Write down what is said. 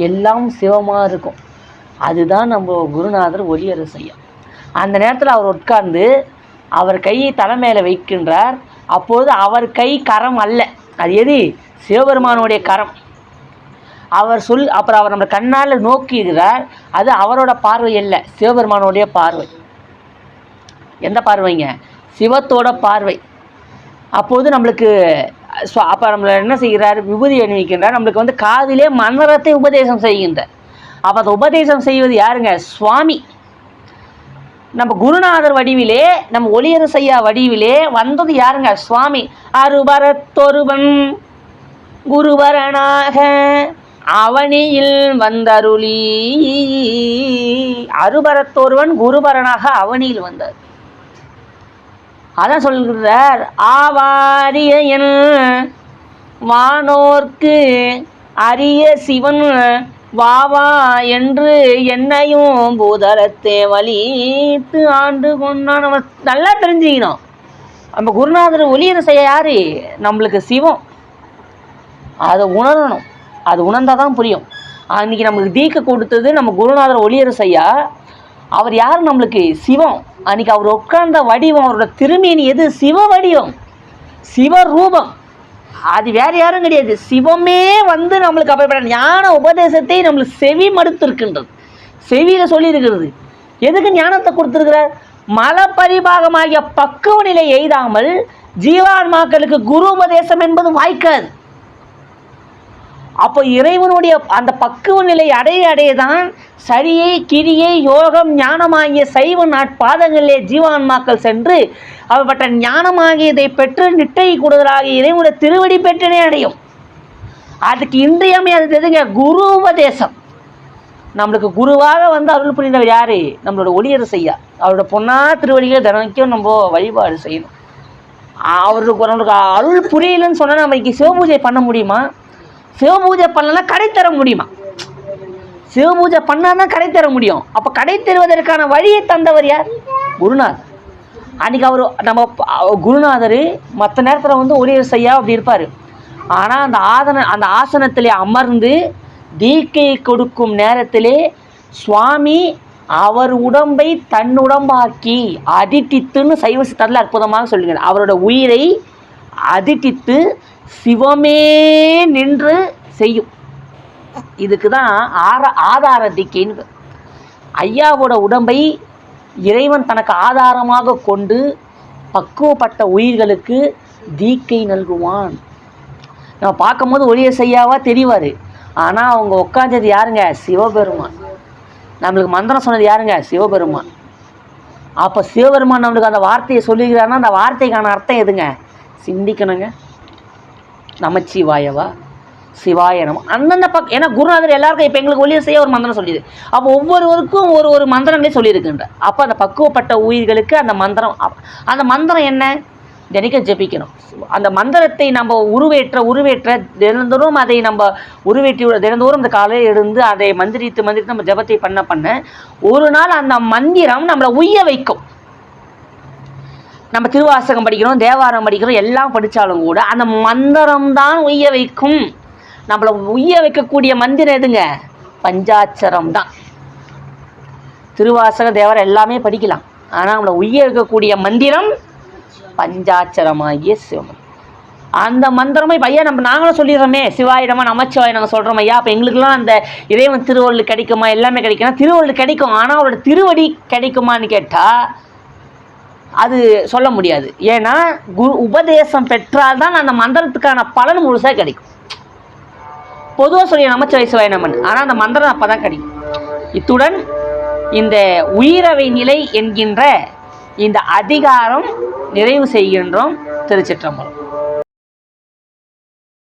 எல்லாம் சிவமாக இருக்கும். அதுதான் நம்ம குருநாதர் ஒளியரசு ஐயா. அந்த நேரத்தில் அவர் உட்கார்ந்து அவர் கையை தலைமையில வைக்கின்றார். அப்போது அவர் கை கரம் அல்ல, அது எது? சிவபெருமானுடைய கரம். அப்புறம் அவர் நம்ம கண்ணால் நோக்குகிறார். அது அவரோட பார்வை அல்ல, சிவபெருமானுடைய பார்வை. எந்த பார்வைங்க? சிவத்தோட பார்வை. அப்போது நம்மளுக்கு அப்போ நம்மளை என்ன செய்கிறார்? விபூதி அணிவிக்கின்றார். நம்மளுக்கு வந்து காதிலே மந்திரத்தை உபதேசம் செய்கின்றார். அப்போ அதை உபதேசம் செய்வது யாருங்க? சுவாமி. நம்ம குருநாதர் வடிவிலே, நம்ம ஒளியரசு ஐயா வடிவிலே வந்தது யாருங்க? சுவாமி. அருபரத்தொருவன் குருவரனாக அவனியில் வந்தருளி. அருபரத்தொருவன் குருவரனாக அவனியில் வந்தார். அதான் சொல்கிறார், ஆவாரியன் வானோர்க்கு அரிய சிவன் வாவா என்று என்னையும் பூதலத்தை வலித்து ஆண்டு கொண்டான். நம்ம நல்லா தெரிஞ்சுக்கணும், நம்ம குருநாதர் ஒளியரசு யாரு? நம்மளுக்கு சிவம். அதை உணரணும். அது உணர்ந்தால் தான் புரியும். அன்றைக்கி நம்மளுக்கு தீக்க கொடுத்தது நம்ம குருநாதர் ஒளியரசு ஐயா. அவர் யார்? நம்மளுக்கு சிவம். அன்றைக்கி அவர் உட்கார்ந்த வடிவம், அவரோட திருமேனி எது? சிவ வடிவம், சிவரூபம். அது வேறு யாரும் கிடையாது, சிவமே வந்து நம்மளுக்கு அப்படிப்பட்ட ஞான உபதேசத்தை நம்மளுக்கு செவி மடுத்திருக்கின்றது. செவியில் சொல்லியிருக்கிறது. எதுக்கு ஞானத்தை கொடுத்துருக்கிறார்? மலப்பரிபாகமாகிய பக்குவ நிலை எய்தாமல் ஜீவான்மாக்களுக்கு குரு உபதேசம் என்பது வாய்க்காது. அப்போ இறைவனுடைய அந்த பக்குவ நிலை அடையதான் சரியை கிரியை யோகம் ஞானமாகிய சைவ நாட்பாதங்களிலே ஜீவான்மாக்கள் சென்று அவப்பட்ட ஞானமாகியதை பெற்று நிட்டை கூடுதலாகிய இறைவனுடைய திருவடி பெற்றனே அடையும். அதுக்கு இன்றியமையாதது எதுங்க? குரு உபதேசம். நம்மளுக்கு குருவாக வந்து அருள் புரிந்தவர் யாரு? நம்மளோட ஒளியரசு ஐயா. அவரோட பொன்னா திருவடிகளை தினக்கும் நம்ம வழிபாடு செய்யணும். நம்மளுக்கு அருள் புரியலன்னு சொன்னால் நம்ம இன்னைக்கு சிவபூஜை பண்ண முடியுமா? சிவபூஜை பண்ணலாம் கடை தர முடியுமா? சிவபூஜை பண்ணால் தான் கடை தர முடியும். அப்போ கடை தருவதற்கான வழியை தந்தவர் யார்? குருநாதர். அன்றைக்கி அவர் நம்ம குருநாதர் மற்ற நேரத்தில் வந்து ஒளியரசு ஐயா அப்படி இருப்பார். ஆனால் அந்த ஆசனத்திலே அமர்ந்து தீக்கை கொடுக்கும் நேரத்திலே சுவாமி அவர் உடம்பை தன்னுடம்பாக்கி அதிட்டித்துன்னு சைவ சித்தாந்தத்தில் அற்புதமாக சொல்லுங்கள். அவரோட உயிரை அதிட்டித்து சிவமே நின்று செய்யும். இதுக்கு தான் ஆதார தீக்கைன்னு. ஐயாவோட உடம்பை இறைவன் தனக்கு ஆதாரமாக கொண்டு பக்குவப்பட்ட உயிர்களுக்கு தீக்கை நல்குவான். நம்ம பார்க்கும்போது ஒளியரசு ஐயாவா தெரிவார். ஆனால் அவங்க உட்காந்தது யாருங்க? சிவபெருமான். நம்மளுக்கு மந்திரம் சொன்னது யாருங்க? சிவபெருமான். அப்போ சிவபெருமான் நம்மளுக்கு அந்த வார்த்தையை சொல்லுகிறாருன்னா அந்த வார்த்தைக்கான அர்த்தம் எதுங்க? சிந்திக்கணுங்க. நமச்சிவாயவா சிவாய நம அந்தந்த ஏன்னா குருநாதர் எல்லாருக்கும் இப்போ எங்களுக்கு ஒளியரசு ஐயா ஒரு மந்திரம் சொல்லிது. அப்போ ஒவ்வொருவருக்கும் ஒரு மந்திரங்களே சொல்லியிருக்குன்ற. அப்போ அந்த பக்குவப்பட்ட உயிர்களுக்கு அந்த மந்திரம் என்ன? தினைக்கும் ஜெபிக்கணும். அந்த மந்திரத்தை நம்ம உருவேற்ற தினந்தோறும் அதை நம்ம தினந்தோறும் இந்த காலையில் எழுந்து அதை மந்திரித்து நம்ம ஜபத்தை பண்ண ஒரு நாள் அந்த மந்திரம் நம்மளை உய்ய வைக்கும். நம்ம திருவாசகம் படிக்கிறோம், தேவாரம் படிக்கிறோம், எல்லாம் படித்தாலும் கூட அந்த மந்திரம் தான் உய்ய வைக்கும். நம்மளை உய்ய வைக்கக்கூடிய மந்திரம் எதுங்க? பஞ்சாட்சரம் தான். திருவாசகம் தேவாரம் எல்லாமே படிக்கலாம். ஆனால் நம்மளை உய்ய வைக்கக்கூடிய மந்திரம் பஞ்சாட்சரமாகிய சிவம். அந்த மந்திரமே இப்போ ஐயா நாங்களும் சொல்லிடுறோமே, சிவாயிடமா நமச்சிவாய் நாங்கள் சொல்கிறோம் ஐயா. அப்போ எங்களுக்கெல்லாம் அந்த இறைவன் திருவருள் கிடைக்குமா? எல்லாமே கிடைக்கும்னா திருவருள் கிடைக்கும். ஆனால் அவரோட திருவடி கிடைக்குமான்னு கேட்டால் அது சொல்ல முடியாது. ஏன்னா உபதேசம் பெற்றால்தான் அந்த மந்திரத்துக்கான பலன் முழுசாக கிடைக்கும். பொதுவாக சொல்லி நமச்சிவாய் சிவாய நமன், ஆனால் அந்த மந்திரம் அப்போ தான் கிடைக்கும். இத்துடன் இந்த உயிரவை நிலை என்கின்ற இந்த அதிகாரம் நிறைவு செய்கின்றோம். திருச்சிற்றம்பலம்.